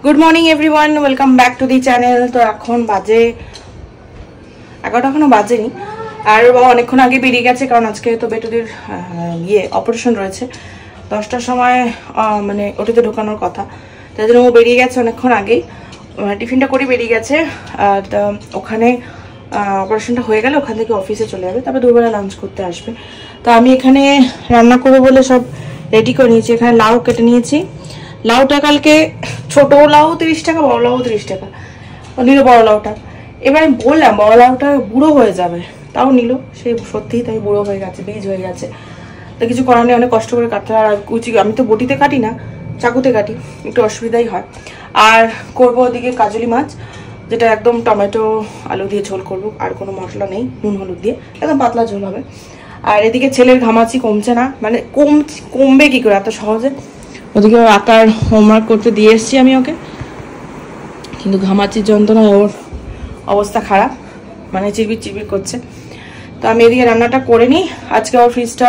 Good morning everyone, welcome back to the channel. তো এখন বাজে 11টা, এখনো বাজেনি। আর বাবা অনেকক্ষণ আগে বেরিয়ে গেছে, কারণ আজকে তো বেটুদির অপারেশন রয়েছে 10টার সময়, মানে ওটিতে ঢোকানোর কথা। তাই জন্য ও বেরিয়ে গেছে অনেকক্ষণ আগেই, টিফিনটা করে বেরিয়ে গেছে। তা ওখানে অপারেশনটা হয়ে গেলে ওখান থেকে অফিসে চলে যাবে, তারপরে দুপুরবেলা লাঞ্চ করতে আসবে। তো আমি এখানে রান্না করবো বলে সব রেডি করে নিয়েছি। এখানে লাউ কেটে নিয়েছি। লাউটা কালকে ছোট লাউ 30 টাকা, বড় লাউ 30 টাকা নিল বড় লাউটা। এবার আমি বললাম বড় লাউটা বুড়ো হয়ে যাবে, তাও নিল। সে সত্যিই তাই বুড়ো হয়ে গেছে, বীজ হয়ে গেছে। তো কিছু করার নেই, অনেক কষ্ট করে কাটতে হয়। আর কুচি আমি তো বটিতে কাটি না, চাকুতে কাটি, একটু অসুবিধাই হয়। আর করবো ওদিকে কাজলি মাছ, যেটা একদম টমেটো আলু দিয়ে ঝোল করবো, আর কোনো মশলা নেই, নুন হলুদ দিয়ে একদম পাতলা ঝোল হবে। আর এদিকে ছেলের ঘামাচি কমছে না, মানে কমবে কি করে এত সহজে। ওদিকে আঁকার হোমওয়ার্ক করতে দিয়ে এসেছি আমি ওকে, কিন্তু ঘামাচির যন্ত্রণায় ওর অবস্থা খারাপ, মানে চিরবির চিরবির করছে। তো আমি এদিকে রান্নাটা করে নিই। আজকে ওর ফ্রিজটা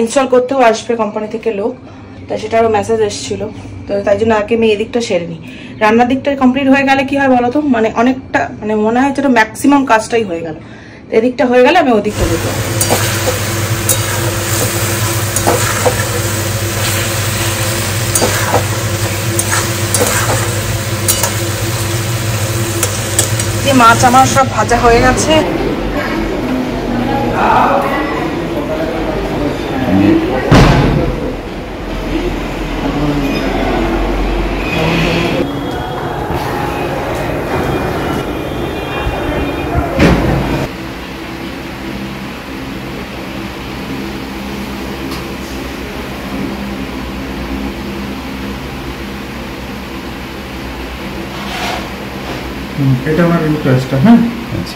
ইনস্টল করতেও আসবে কোম্পানি থেকে লোক, তাই সেটারও মেসেজ এসেছিলো। তো তাই জন্য আগে আমি এদিকটা সেরে নিই। রান্নার দিকটা কমপ্লিট হয়ে গেলে কি হয় বলো তো, মানে অনেকটা, মানে মনে হয় যেটা ম্যাক্সিমাম কাজটাই হয়ে গেল। তো এদিকটা হয়ে গেলে আমি ওদিকটা দেখবো। মাছ আমার সব ভাজা হয়ে গেছে। এটা আমার রুটাসটা, হ্যাঁ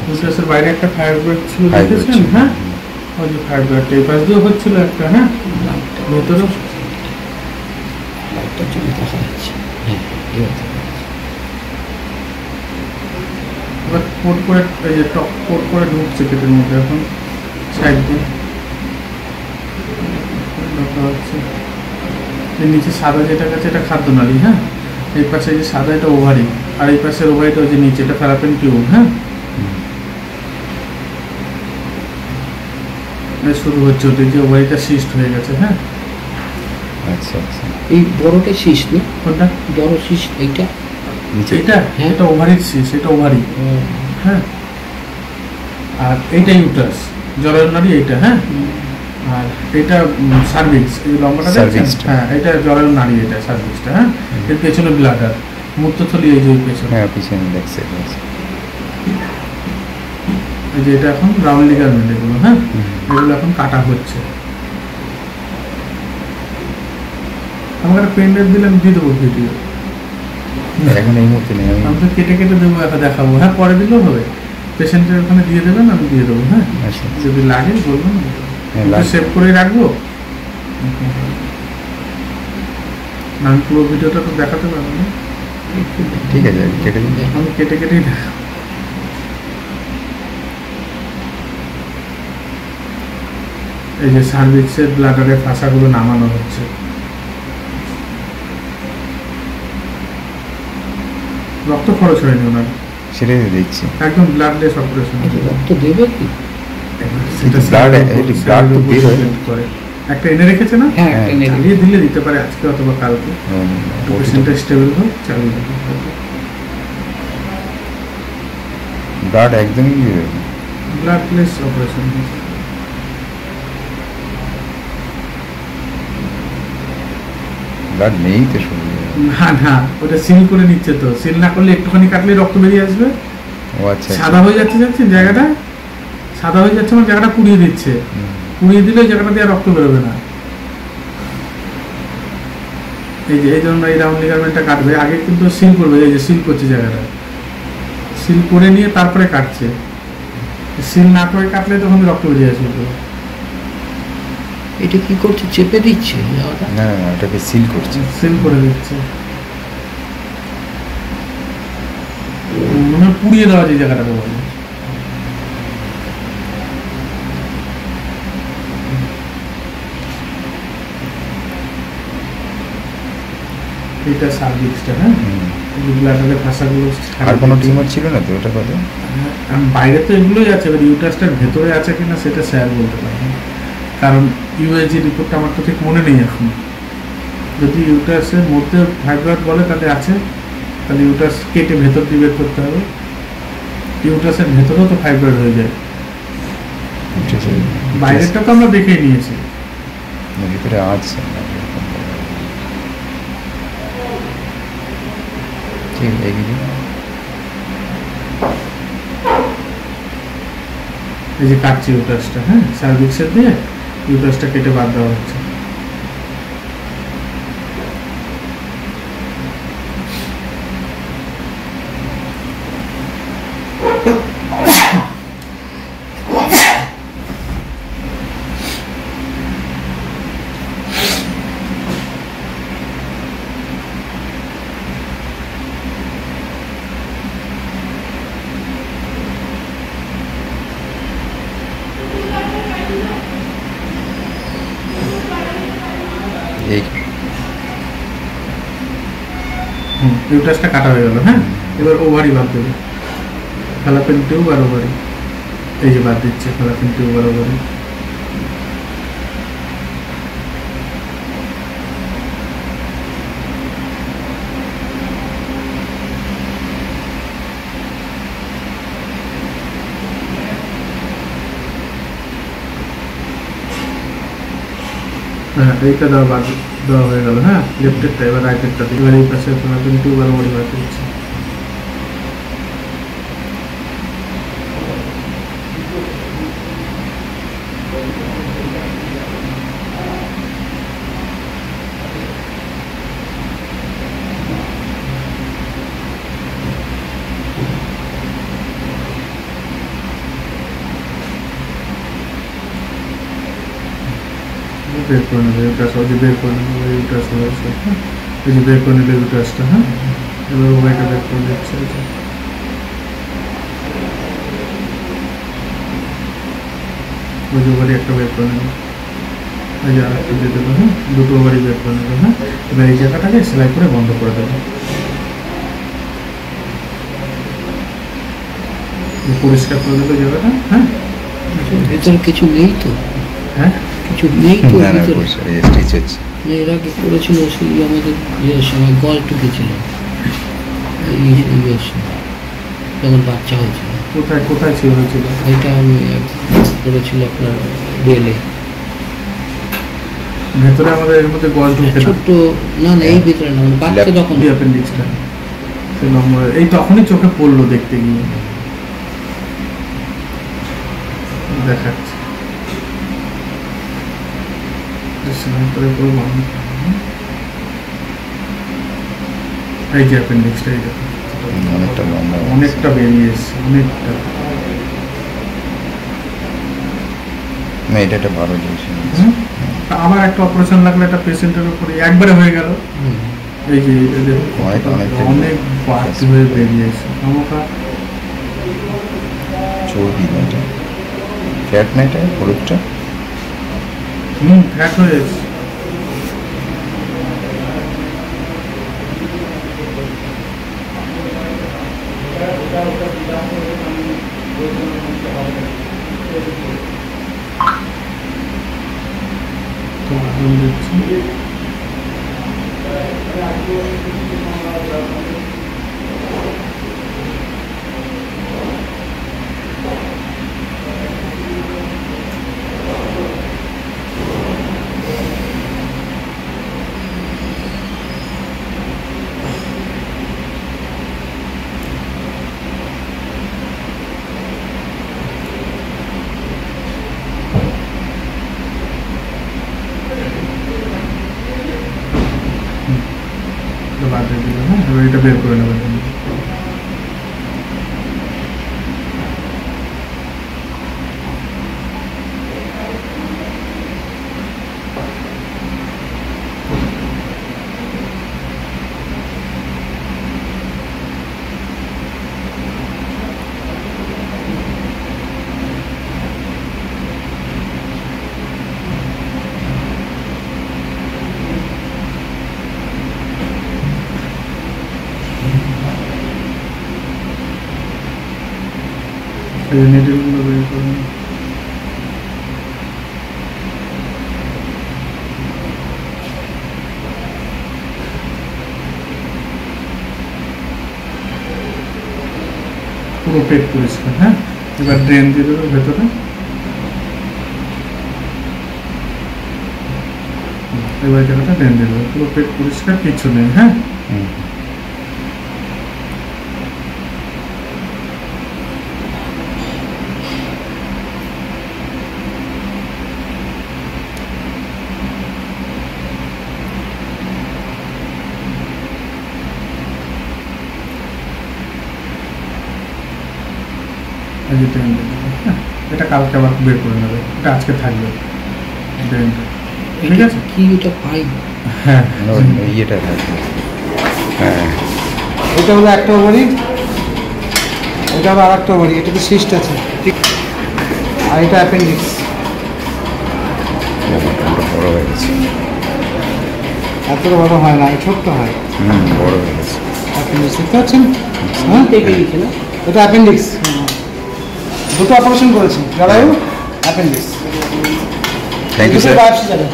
রুটাসের বাইরে একটা ফায়ার ব্রেক ছিল, দেখেছেন? হ্যাঁ ওই যে ফায়ার ব্রেকটা এই পাশ দিয়ে হচ্ছিল একটা, হ্যাঁ ভেতরে লাইটটা চলে দেখা যাচ্ছে। এবার পোর্ট করে এই যে টপ পোর্ট করে ঢুকছে পেটের মধ্যে, এখন সাইড দিয়ে দেখা যাচ্ছে। এর নিচে সাদা যেটা আছে এটা খাদ্যনালী, হ্যাঁ এই পাশে যে সাদা এটা ওভারি, আর এই পাশের ওভারিটা ওই যে নিচে এটা ফ্যালাপেন টিউব, হ্যাঁ শুরু হচ্ছে ওদের যে ওভারিটা সিস্ট হয়ে গেছে। হ্যাঁ আচ্ছা আচ্ছা, এই বড়টা সিস্ট না? কোনটা বড় সিস্ট? এইটা নিচে এটা, এটা ওভারির সিস্ট, এটা ওভারি, হ্যাঁ আর এইটা ইউটারাস জরায়ু নালী এইটা, হ্যাঁ আর এটা সার্ভিক্স, এই লম্বাটা দেখছেন? হ্যাঁ এটা জরায়ু নালী, এটা সার্ভিক্সটা, হ্যাঁ এর পেছনে ব্লাডার, মূত্রথলি এই যে পেছনে, হ্যাঁ পিছনে দেখছে। এই যে এটা এখন রাউন্ড লিগামেন্ট, এগুলো হ্যাঁ এগুলো এখন কাটা হচ্ছে। আমাকে একটা পেন ড্রাইভ দিলে আমি দিয়ে দেবো ভিডিও, এখন এই মুহূর্তে নেই, আমি তো কেটে কেটে দেবো, একটা দেখাবো। হ্যাঁ পরে দিলেও হবে, পেশেন্টের ওখানে দিয়ে দেবেন, আমি দিয়ে দেবো। হ্যাঁ যদি লাগে বলবেন, সেভ করে রাখবো। আমি পুরো ভিডিওটা তো দেখাতে পারবো না, ঠিক আছে কেটে দিন, আমি কেটে কেটেই দেখাবো। এই যে সার্ভিক্সের ব্লাডারের ফাঁসাগুলো নামানো হচ্ছে। রক্ত খরচ হয়নি ওনার, সেটাই দেখছি একদম ব্লাডলেস অপারেশন। রক্ত দেবে কি? একটা এনে রেখেছে না, চালিয়ে দিলে দিতে পারে আজকে অথবা কালকে, পেশেন্টটা স্টেবল হোক, চালিয়ে দিতে পারবে। ব্লাড একদমই ব্লাডলেস অপারেশন। ব্লাড নেই তো শুনি না না, ওটা সিল করে নিচ্ছে, তো সিল না করলে একটুখানি কাটলে রক্ত বেরিয়ে আসবে। ও আচ্ছা, সাদা হয়ে যাচ্ছে, যাচ্ছে জায়গাটা সাদা হয়ে যাচ্ছে, মানে জায়গাটা পুড়িয়ে দিচ্ছে, পুড়িয়ে দিলে জায়গাটা দিয়ে রক্ত বেরোবে না। এই যে এই জন্য এই রাউন্ড লিগামেন্টটা কাটবে, আগে কিন্তু সিল করবে, এই যে সিল করছে জায়গাটা, সিল করে নিয়ে তারপরে কাটছে। সিল না করে কাটলে তখন রক্ত বেরিয়ে আসবে। এটা কি করছে, চেপে দিচ্ছে? না ওটাকে সিল করছে, সিল করে দিচ্ছে, মানে পুড়িয়ে দেওয়া যে জায়গাটাকে বলে। এই এটা সার্ভিক্সটা, হ্যাঁ, ব্লাডারের ভাষাগুলো। আর কোনো টিউমার ছিল না তো ওটা কথা? বাইরে তো এগুলোই আছে, এবার ইউটারাসটার ভেতরে আছে কিনা সেটা স্যার বলতে পারেন, কারণ ইউএসজি রিপোর্টটা আমার তো ঠিক মনে নেই এখন। যদি ইউটারাসের মধ্যে ফাইব্রয়েড বলে তাহলে আছে, তাহলে ইউটারাস কেটে ভেতর দিয়ে বের করতে হবে। ইউটারাসের ভেতরেও তো ফাইব্রয়েড হয়ে যায়, বাইরেরটা তো আমরা দেখেই নিয়েছি। ভিতরে আছে, ঠিক এগিয়ে। এই যে কাটছি ইউটারাসটা, হ্যাঁ, সার্ভিক্সের দিয়ে ইউটারাসটা কেটে বাদ দেওয়া হচ্ছে। ইউটারাসটা কাটা হয়ে গেল, হ্যাঁ। এবার ওভারি বাদ দেবে, ফ্যালাপিন টিউব আর ওভারি, এই যে বাদ দিচ্ছে ফ্যালাপিন টিউব আর ওভারি। হ্যাঁ, এইটা দেওয়া বাদ দেওয়া হয়ে গেল, হ্যাঁ, লেফটেরটা। এবার রাইটেরটা, এবার এই পাশে ফ্যালাপিন টিউব আর ওভারি বাদ দিচ্ছে। বের করে নেবে ইউটারাস, ওই যে বের করে নেবে ইউটারাস হয়েছে, হ্যাঁ, এই যে বের করে নেবে ইউটারাসটা, হ্যাঁ। এবার ওভারিটা বের করে দিচ্ছে, ওই যে ওভারি একটা বের করে নেবে, এই যে আর একটা দিয়ে দেবে, হ্যাঁ, দুটো ওভারি বের করে নেবে, হ্যাঁ। এবার এই জায়গাটাকে সেলাই করে বন্ধ করে দেবে, পরিষ্কার করে দেবে জায়গাটা, হ্যাঁ। ভেতরে কিছু নেই তো? হ্যাঁ, কিছু নেই তো ভিতরে? স্টিচ হচ্ছে। এর আগে করেছিল সেই আমাদের ইয়ের সময় গল টুকেছিল, ইয়ের সময় যখন বাচ্চা হয়েছিল। কোথায় কোথায় ছিল হয়েছিল? এটা আমি করেছিল আপনার রেলে ভেতরে আমাদের এর মধ্যে গজ ঢুকে না, ছোট্ট। না না, এই ভিতরে না, মানে বাচ্চা যখন অ্যাপেন্ডিক্সটা সে নম্বর এই তখনই চোখে পড়লো দেখতে গিয়ে, দেখাচ্ছে এই যে অ্যাপেন্ডিক্সটা, এই দেখো অনেকটা লম্বা, অনেকটা বেরিয়ে এসছে, অনেকটা। না এটা একটা ভালো জিনিস। আবার একটা অপারেশন লাগলে একটা পেশেন্টের উপরে একবারে হয়ে গেল, এই যে অনেক বাড়তি হয়ে বেরিয়ে এসছে। আমাকে চর্বি না, এটা ফ্যাট না, এটা হলুদটা ফ্যাট হয়ে এসছে। এটা বের করে নেবেন। এই নিডলগুলো বের করুন। পুরো পেট পরিষ্কার। হ্যাঁ, এবার ড্রেন দিয়ে দেবো ভেতরে। এবার জায়গাটা ড্রেন দিয়ে দেবো, পুরো পেট পরিষ্কার, কিছু নেই। হ্যাঁ, এটা কালকে আবার বের করে নেবে, এটা আজকে থাকবে ড্রেনটা। ঠিক আছে, কি এটা পাই? হ্যাঁ, ইয়েটা থাকবে। হ্যাঁ, এটা হলো একটা ওভারি, এটা হলো আর একটা ওভারি, এটাতে সিস্ট আছে, ঠিক। আর এটা অ্যাপেন্ডিক্স। বড় হয়ে গেছে। এতটা বড় হয় না, ছোট্ট হয়। বড় হয়ে গেছে। অ্যাপেন্ডিক্স দেখতে পাচ্ছেন? হ্যাঁ, এটা অ্যাপেন্ডিক্স। দুটো অপারেশন করেছি, জরায়ু, appendix. Thank you sir. Biopsy যাবে।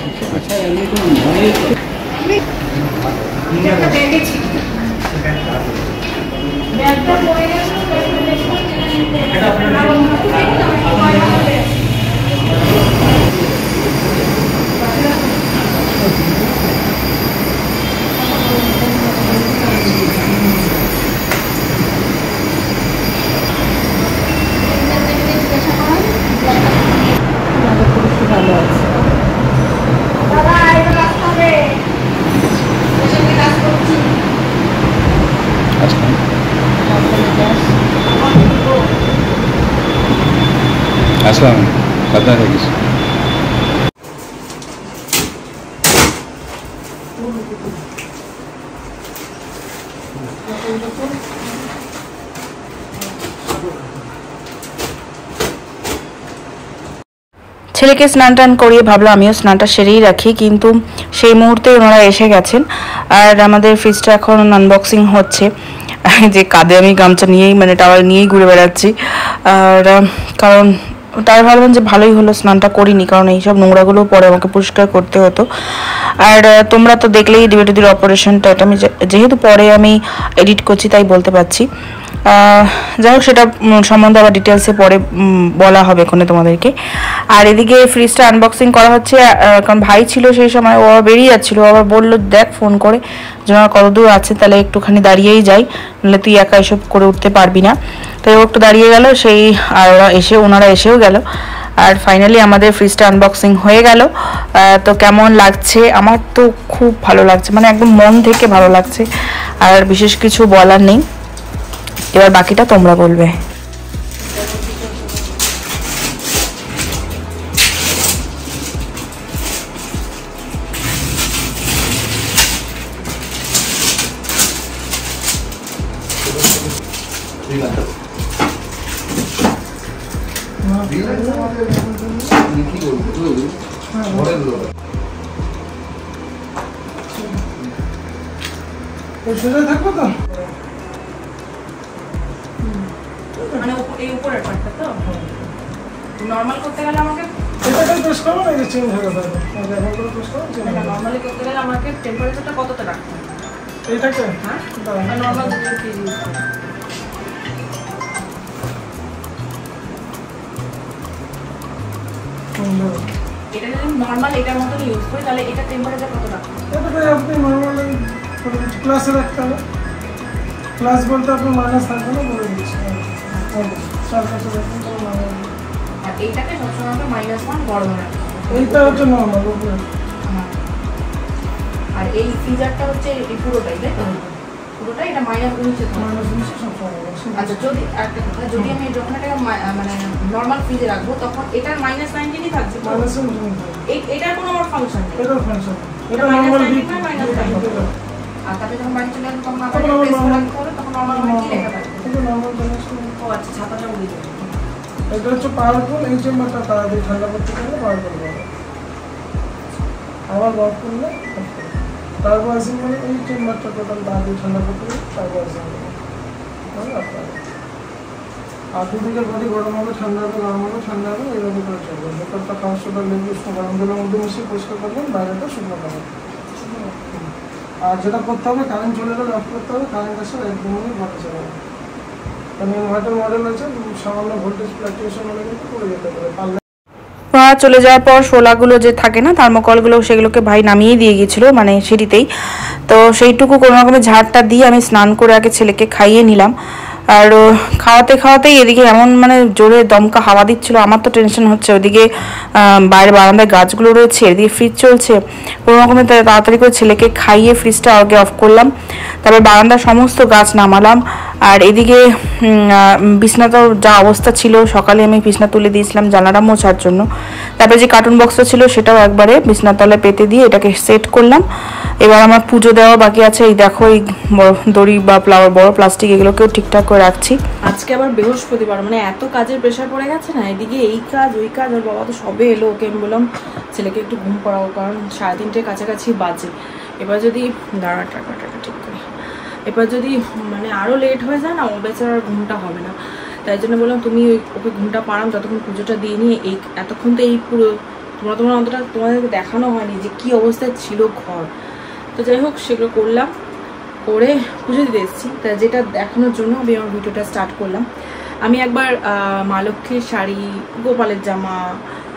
আসসালাম, সাবধানে থাকিস। ছেলেকে স্নান টান করিয়ে ভাবলাম আমিও স্নানটা সেরেই রাখি, কিন্তু সেই মুহূর্তে ওনারা এসে গেছেন। আর আমাদের ফ্রিজটা এখন আনবক্সিং হচ্ছে, যে কাঁধে আমি গামছা নিয়েই মানে টাওয়াল নিয়েই ঘুরে বেড়াচ্ছি। আর কারণ তাই ভাবলাম যে ভালোই হলো স্নানটা করিনি, কারণ এইসব নোংরাগুলো পরে আমাকে পরিষ্কার করতে হতো। আর তোমরা তো দেখলেই ডিবেটির অপারেশনটা, এটা আমি যেহেতু পরে আমি এডিট করছি তাই বলতে পারছি। যাই হোক, সেটা সম্বন্ধে আবার ডিটেলসে পরে বলা হবে এখানে তোমাদেরকে। আর এদিকে ফ্রিজটা আনবক্সিং করা হচ্ছে, কারণ ভাই ছিল সেই সময়, ও বেরিয়ে যাচ্ছিলো, আবার বললো দেখ ফোন করে যে আমার কত দূর আছে, তাহলে একটুখানি দাঁড়িয়েই যাই, নাহলে তুই একা এসব করে উঠতে পারবি না। তাই ও একটু দাঁড়িয়ে গেল, সেই আর ওনারা এসেও গেল। আর ফাইনালি আমাদের ফ্রিজটা আনবক্সিং হয়ে গেল। তো কেমন লাগছে? আমার তো খুব ভালো লাগছে, মানে একদম মন থেকে ভালো লাগছে, আর বিশেষ কিছু বলার নেই। এবার বাকিটা তোমরা বলবে। সোজা থাকবো তো, মানে এই উপরের পার্টটা তো নরমাল করতে গেলে আমাকে এটাকে প্রেস করবো না, এটা চেঞ্জ হয়ে যাবে। এখন করে প্রেস করবো, চেঞ্জ হবে। নরমালি করতে গেলে আমাকে টেম্পারেচারটা কতটা রাখতে হবে? এইটাকে হ্যাঁ, নরমাল ফ্রিজ ইউজ করি। এটা যদি নরমাল এটার মতন ইউজ করি, তাহলে এটা টেম্পারেচার কত রাখতে হবে? এটাকে আপনি নর্মালি ক্লাসে রাখতে হবে। ক্লাস বলতে আপনি মাইনাস থাকবে না, বলে দিচ্ছি। চার কাছে রাখবেন, তাহলে নর্মাল। আর এইটাকে সবসময় আমাকে -1 গরমে রাখতে হবে। এইটা হচ্ছে নর্মাল উপরে। আর এই ফ্রিজারটা হচ্ছে এই পুরোটাই, তাই তো? পুরোটাই এটা -19 -19 সবসময়। আচ্ছা, যদি একটা কথা, যদি আমি যখন এটা মানে নরমাল ফ্রিজে রাখবো, তখন এটার -19ই থাকছে। এটার কোনো আমার ফাংশন নেই। এটার ফাংশন এটা নরমাল হিট না -9। আর তারপরে যখন বাড়ি চলে আসবো তখন আবার প্রেস রাখতে হবে, তখন নরমাল কি লেখা থাকবে? এটা নরমাল কন্ডিশন। ও আচ্ছা, ছাতাটা উড়ে যাবে। এটা হচ্ছে পাওয়ারফুল। এই চেম্বারটা তাড়াতাড়ি ঠান্ডা করতে পারলে পাওয়ারফুল হবে, আবার গরম করলে তারপর আসেন, মানে এই চেম্বারটা টোটাল তাড়াতাড়ি ঠান্ডা করতে পারলে তারপর আসেন। আর দুদিকের বডি গরম হবে ঠান্ডা হবে, গরম হবে ঠান্ডা হবে, এইভাবে করে চলবে। ভেতরটা খাওয়ার সময় লেবু উষ্ণ গরম জলের মধ্যে মিশিয়ে পরিষ্কার করবেন, বাইরেটা শুকনো করবেন। আর যেটা করতে হবে, কারেন্ট চলে গেলে অফ করতে হবে, কারেন্ট আসলে 1-2 মিনিট ঘটে চলে যাবে। কারণ ইনভার্টার মডেল আছে, সামান্য ভোল্টেজ ফ্লাকচুয়েশন হলে কিন্তু পড়ে যেতে পারে। চলে যাওয়ার পর শোলাগুলো যে থাকে না থার্মোকলগুলো, সেগুলোকে ভাই নামিয়ে দিয়ে গিয়েছিল মানে সিঁড়িতেই। তো সেইটুকু কোনো রকমের ঝাড়টা দিয়ে আমি স্নান করে আগে ছেলেকে খাইয়ে নিলাম। আর খাওয়াতেই এদিকে এমন মানে জোরে দমকা হাওয়া দিচ্ছিল, আমার তো টেনশন হচ্ছে। ওদিকে বাইরে বারান্দায় গাছগুলো রয়েছে, এদিকে ফ্রিজ চলছে। কোনো রকমের তাড়াতাড়ি করে ছেলেকে খাইয়ে ফ্রিজটা আগে অফ করলাম, তারপর বারান্দার সমস্ত গাছ নামালাম। আর এদিকে বিছনাটাও যা অবস্থা ছিল, সকালে আমি বিছনা তুলে দিয়েছিলাম জানালা মোছার জন্য। তারপরে যে কার্টুন বক্সটা ছিল সেটাও একবারে বিছনার তলায় পেতে দিয়ে এটাকে সেট করলাম। এবার আমার পুজো দেওয়া বাকি আছে। এই দেখো এই দড়ি বা বড় প্লাস্টিক এগুলোকেও ঠিকঠাক করে রাখছি। আজকে আবার বৃহস্পতিবার, মানে এত কাজের প্রেশার পড়ে গেছে না, এদিকে এই কাজ ওই কাজ। আর বাবা তো সবে এলো, ওকে আমি বললাম ছেলেকে একটু ঘুম পড়াবো, কারণ 3:30 কাছাকাছি বাজে। এবার যদি টাকাটা ঠিক করি, এবার যদি মানে আরও লেট হয়ে যায় না, ও বেচারার ঘুমটা হবে না। তাই জন্য বললাম তুমি ওকে ঘুমটা পাড়াও, যতক্ষণ পুজোটা দিয়ে নিয়ে। এতক্ষণ তো এই পুরো তোমার অন্তটা তোমাদেরকে দেখানো হয়নি যে কী অবস্থায় ছিল ঘর। তো যাই হোক, সেগুলো করলাম, করে পুজো দিতে এসেছি। তা যেটা দেখানোর জন্য আমি আমার ভিডিওটা স্টার্ট করলাম। আমি একবার মা লক্ষ্মীর শাড়ি, গোপালের জামা,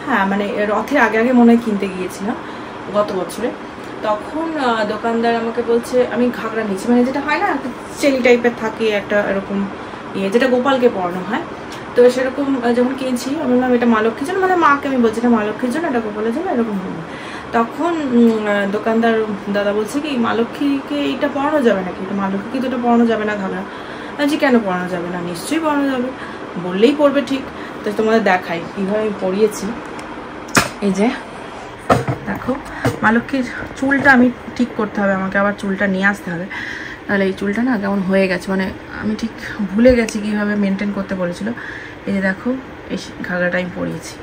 হ্যাঁ মানে রথের আগে মনে হয় কিনতে গিয়েছিলাম গত বছরে। তখন দোকানদার আমাকে বলছে, আমি ঘাগরা নিয়েছি, মানে যেটা হয় না চেলি টাইপের থাকে একটা এরকম যেটা গোপালকে পরানো হয়। তো সেরকম যখন কিনছি আমি বললাম এটা মা লক্ষ্মীর জন্য, মানে মাকে আমি বলছি এটা মা লক্ষ্মীর জন্য, এটা গোপালের জন্য, এরকম হবে। তখন দোকানদার দাদা বলছে কি মা লক্ষ্মীকে এইটা পরানো যাবে নাকি, এটা মা লক্ষ্মীকে তো এটা পরানো যাবে না ঘাগরা। বলছি কেন পরানো যাবে না, নিশ্চয়ই পরানো যাবে, বললেই পরবে ঠিক। তো তোমাদের দেখাই কীভাবে আমি পরিয়েছি। এই যে দেখো, মা লক্ষ্মীর চুলটা আমি ঠিক করতে হবে, আমাকে আবার চুলটা নিয়ে আসতে হবে, তাহলে এই চুলটা না কেমন হয়ে গেছে, মানে আমি ঠিক ভুলে গেছি কীভাবে মেনটেন করতে বলেছিল। এই যে দেখো, এই ঘাগরাটা আমি পরিয়েছি,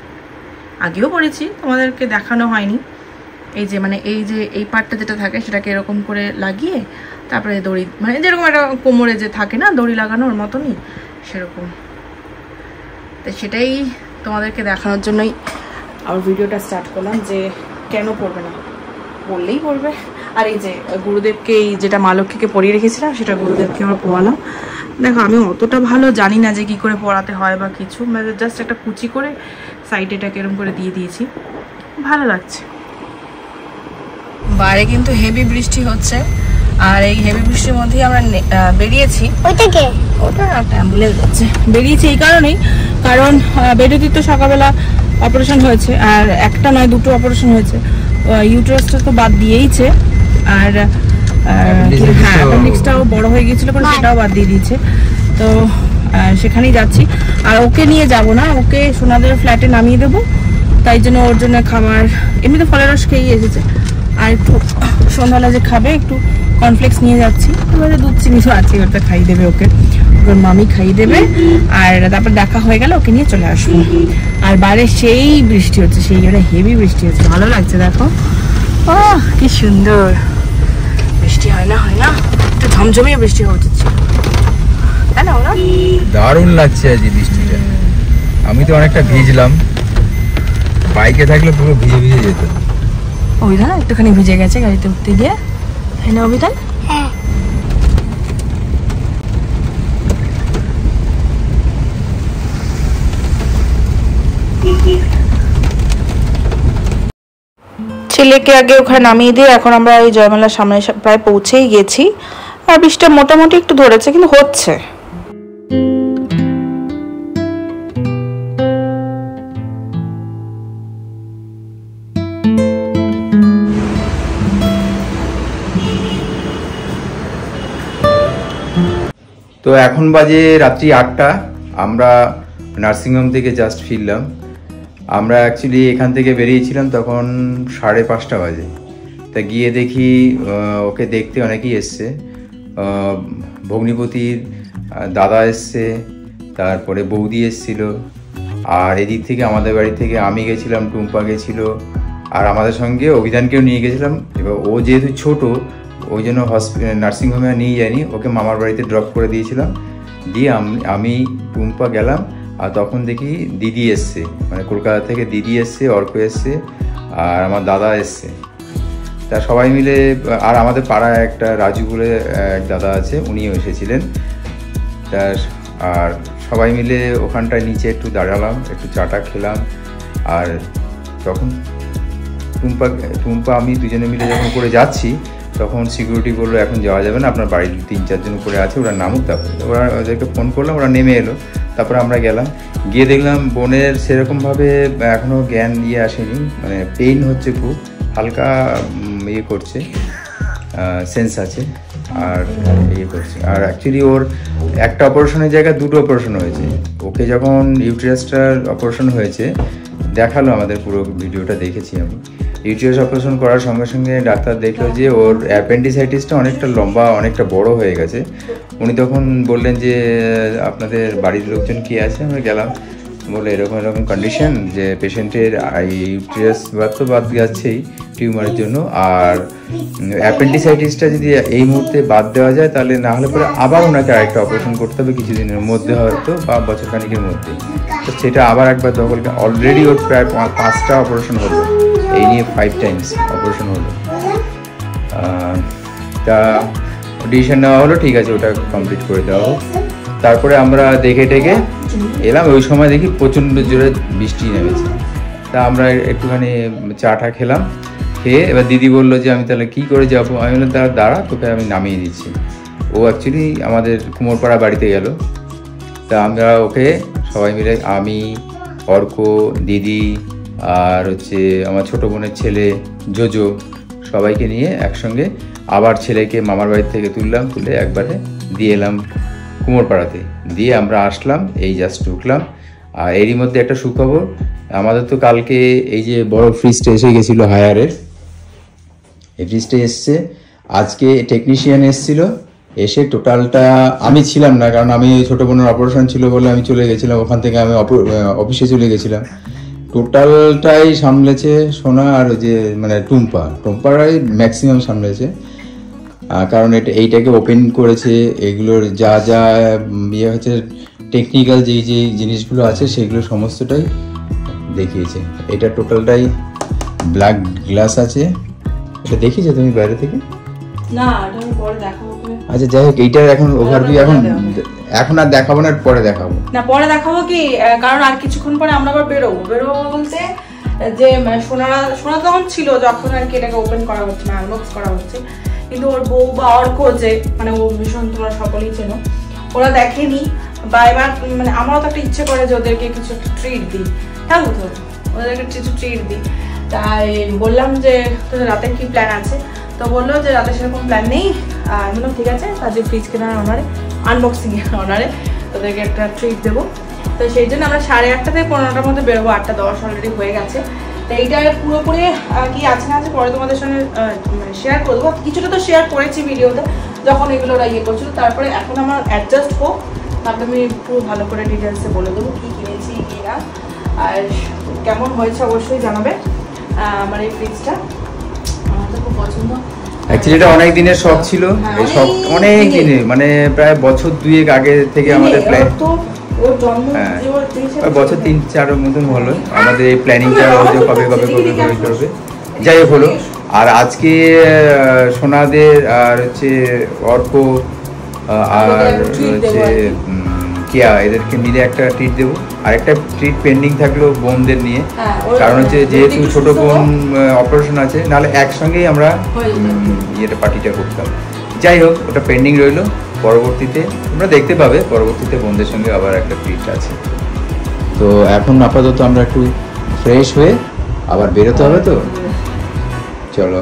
আগেও পরেছি, তোমাদেরকে দেখানো হয়নি। এই যে মানে এই পার্টটা যেটা থাকে সেটাকে এরকম করে লাগিয়ে তারপরে দড়ি, মানে যেরকম একটা কোমরে যে থাকে না দড়ি লাগানোর মতনই সেরকম। তো সেটাই তোমাদেরকে দেখানোর জন্যই আমার ভিডিওটা স্টার্ট করলাম, যে কেন পড়বে না, বললেই পড়বে। আর এই যে গুরুদেবকে, এই যেটা মা লক্ষ্মীকে পরিয়ে রেখেছিলাম সেটা গুরুদেবকে আমার পড়ালাম। দেখো আমি অতটা ভালো জানি না যে কি করে পড়াতে হয় বা কিছু, মানে জাস্ট একটা কুচি করে সাইডে এটাকে এরকম করে দিয়ে দিয়েছি, ভালো লাগছে। বাইরে কিন্তু হেভি বৃষ্টি হচ্ছে, আর এই হেভি বৃষ্টির মধ্যেই আমরা বেরিয়েছি। ওটা একটা অ্যাম্বুলেন্স যাচ্ছে। বেরিয়েছি এই কারণেই, কারণ বেরোতির তো সকালবেলা অপারেশন হয়েছে, আর একটা নয় দুটো অপারেশন হয়েছে। ইউটেরাসটা তো বাদ দিয়েইছে, আর হ্যাঁ অ্যাপেন্ডিক্সটাও বড় হয়ে গিয়েছিল, কারণ সেটাও বাদ দিয়ে দিয়েছে। তো সেখানেই যাচ্ছি। আর ওকে নিয়ে যাব না, ওকে সোনাদের ফ্ল্যাটে নামিয়ে দেবো। তাই জন্য ওর জন্য খাবার, এমনিতে ফলের রস খেয়েই এসেছে, আর একটু সন্ধ্যাবেলা যে খাবে একটু কর্নফ্লেক্স নিয়ে যাচ্ছি। এবারে দুধ চিনি তো আছে, ওটা খাইয়ে দেবে ওকে, ওর মামি খাইয়ে দেবে। আর তারপর দেখা হয়ে গেলে ওকে নিয়ে চলে আসবো। আর বাইরে সেই বৃষ্টি হচ্ছে, সেই হেভি বৃষ্টি হচ্ছে, ভালো লাগছে। দেখো ও কি সুন্দর বৃষ্টি, হয় না একটু ঝমঝমিয়ে বৃষ্টি হচ্ছে, তাই না? ওরা দারুণ লাগছে আজ বৃষ্টিটা। আমি তো অনেকটা ভিজলাম, বাইকে থাকলে পুরো ভিজে যেত। অভিধান একটুখানি ভিজে গেছে গাড়িতে উঠতে গিয়ে, তাই না অভিধান? ছেলেকে আগে ওখানে নামিয়ে দিয়ে এখন আমরা এই জয়মেলার সামনে প্রায় পৌঁছেই গেছি। আর বৃষ্টিটা মোটামুটি একটু ধরেছে, কিন্তু হচ্ছে। তো এখন বাজে রাত্রি 8টা, আমরা নার্সিংহোম থেকে জাস্ট ফিরলাম। আমরা অ্যাকচুয়ালি এখান থেকে বেরিয়েছিলাম তখন 5:30 বাজে। তা গিয়ে দেখি ওকে দেখতে অনেকেই এসছে, ভগ্নিপতির দাদা এসছে, তারপরে বৌদি এসছিল, আর এদিক থেকে আমাদের বাড়ি থেকে আমি গেছিলাম, টুম্পা গেছিলো, আর আমাদের সঙ্গে অভিধানকেও নিয়ে গেছিলাম। এবার ও যেহেতু ছোট, ওই জন্য নার্সিংহোমে নিয়ে যায়নি, ওকে মামার বাড়িতে ড্রপ করে দিয়েছিলাম। দিয়ে আমি টুম্পা গেলাম, আর তখন দেখি দিদি এসছে, মানে কলকাতা থেকে দিদি এসছে, অর্ক এসছে, আর আমার দাদা এসছে। তা সবাই মিলে, আর আমাদের পাড়ায় একটা রাজু বলে এক দাদা আছে, উনিও এসেছিলেন। তা আর সবাই মিলে ওখানটায় নিচে একটু দাঁড়ালাম, একটু চাটা খেলাম। আর তখন টুম্পা আমি দুজনে মিলে যখন করে যাচ্ছি, তখন সিকিউরিটি বললো এখন যাওয়া যাবে না, আপনার বাড়ির 3-4 জন করে আছে, ওরা নামুক। তারপরে ওদেরকে ফোন করলাম, ওরা নেমে এলো। তারপরে আমরা গেলাম, গিয়ে দেখলাম বোনের সেরকমভাবে এখনও জ্ঞান আসেনি, মানে পেইন হচ্ছে, খুব হালকা করছে, সেন্স আছে, আর করছে। আর অ্যাকচুয়ালি ওর একটা অপারেশনের জায়গায় 2টো অপারেশন হয়েছে। ওকে যখন ইউটেরাসটার অপারেশন হয়েছে দেখালো, আমাদের পুরো ভিডিওটা দেখেছি আমি। ইউটেরাস অপারেশন করার সঙ্গে সঙ্গে ডাক্তার দেখলো যে ওর অ্যাপেন্ডিসাইটিসটা অনেকটা লম্বা, অনেকটা বড় হয়ে গেছে। উনি তখন বললেন যে আপনাদের বাড়ির লোকজন কি আছে? আমরা গেলাম, বলে এরকম এরকম কন্ডিশন, যে পেশেন্টের ইউটেরাস বাদ যাচ্ছেই টিউমারের জন্য, আর অ্যাপেন্ডিসাইটিসটা যদি এই মুহূর্তে বাদ দেওয়া যায় তাহলে না হলে পরে আবার ওনাকে আরেকটা অপারেশন করতে হবে কিছুদিনের মধ্যে, হয়তো বা বছরখানিকের মধ্যে। তো সেটা আবার একবার দখল, অলরেডি ওর প্রায় 5টা অপারেশন হলো, এই নিয়ে 5 টাইমস অপারেশন হলো। তা ডিসিশন নেওয়া হলো, ঠিক আছে ওটা কমপ্লিট করে দেওয়া হোক। তারপরে আমরা দেখে টেকে এলাম, ওই সময় দেখি প্রচণ্ড জোরে বৃষ্টি নেমেছে। তা আমরা একটুখানি চাটা খেলাম, খেয়ে এবার দিদি বললো যে আমি তাহলে কী করে যাবো? আমি বললাম তাহলে দাঁড়া, তোকে আমি নামিয়ে দিচ্ছি। ও অ্যাকচুয়ালি আমাদের কুমোরপাড়া বাড়িতে গেল। তা আমরা ওকে সবাই মিলে, আমি, অর্ক, দিদি, আর আমার ছোটো বোনের ছেলে জোজো, সবাইকে নিয়ে একসঙ্গে আবার ছেলেকে মামার বাড়ি থেকে তুলে একবারে দিয়ে এলাম কুমোরপাড়াতে। দিয়ে আমরা আসলাম, এই জাস্ট ঢুকলাম। আর এরই মধ্যে একটা সুখবর, আমাদের তো কালকে এই যে বড় ফ্রিজটা এসে গেছিলো হায়ারের, এই ফ্রিজটা এসছে। আজকে টেকনিশিয়ান এসেছিলো, এসে টোটালটা, আমি ছিলাম না কারণ আমি ছোটো বোনের অপারেশন ছিল বলে আমি চলে গেছিলাম, ওখান থেকে আমি অফিসে চলে গেছিলাম। টোটালটাই সামলেছে সোনা, আর যে মানে টুম্পারাই ম্যাক্সিমাম সামলেছে, কারণ এইটাকে ওপেন করেছে, এগুলোর যা যা হচ্ছে টেকনিক্যাল যেই জিনিসগুলো আছে সেগুলো সমস্তটাই দেখিয়েছে। এটা টোটালটাই ব্ল্যাক গ্লাস আছে, এটা দেখিয়েছো তুমি বাইরে থেকে? না, এটা আমি পরে দেখাবো। আচ্ছা যাই হোক, এইটার এখন ওভারভিউ এখন আর দেখাবো না, পরে দেখাবো। না পরে দেখাবো কি, কারণ আর কিছুক্ষণ পরে আমরা আবার বেরোবো বলতে যে সোনা তখন ছিল যখন আর কি এটাকে ওপেন করা হচ্ছে না, আনবক্স করা হচ্ছে, কিন্তু ওর বউ বা অর্ক যে মানে ও ভীষণ, তোমরা সকলেই চেনো, ওরা দেখেনি। বা এবার মানে আমারও তো একটা ইচ্ছে করে যে ওদেরকে কিছু একটা ট্রিট দিই, হ্যাঁ বুঝতে ওদেরকে কিছু ট্রিট দিই। তাই বললাম যে তোদের রাতে কি প্ল্যান আছে? তো বললো যে রাতে সেরকম প্ল্যান নেই। আর বললাম ঠিক আছে, তাদের ফ্রিজ কেনার অনারে, আনবক্সিং এর অনারে তোদেরকে একটা ট্রিট দেবো। তো সেই জন্য আমরা 8:30 থেকে 15টার মধ্যে বেরোবো, 8:10 অলরেডি হয়ে গেছে। তো এইটা পুরোপুরি কি আছে না আছে পরে তোমাদের সঙ্গে শেয়ার করবো, কিছুটা তো শেয়ার করেছি ভিডিওতে যখন এগুলো ওরা ইয়ে করছিল। তারপরে এখন আমার অ্যাডজাস্ট হোক, তারপরে আমি পুরো ভালো করে ডিটেলসে বলে দেবো কী কিনেছি কী না, আর কেমন হয়েছে অবশ্যই জানাবে। আমার এই ফ্রিজটা আমার তো খুব পছন্দ। অ্যাকচুয়ালি এটা অনেক দিনের শখ ছিল, এই শখ অনেক দিনের, মানে প্রায় বছর 2 আগে থেকে আমাদের প্ল্যান, বছর 3-4 মতন হলো আমাদের এই প্ল্যানিংটা, কবে করবে। যাই হোক হলো। আর আজকে সোনাদের আর অর্ক আর কেয়া, এদেরকে মিলে একটা ট্রিট দেবো। আর একটা ট্রিট পেন্ডিং থাকলো বোনদের নিয়ে, কারণ যেহেতু ছোট বোন অপারেশন আছে, নাহলে একসঙ্গেই আমরা পার্টিটা করতাম। যাই হোক, ওটা পেন্ডিং রইলো, পরবর্তীতে তোমরা দেখতে পাবে, পরবর্তীতে বোনদের সঙ্গে আবার একটা ট্রিট আছে। তো এখন আপাতত আমরা একটু ফ্রেশ হয়ে আবার বেরোতে হবে, তো চলো।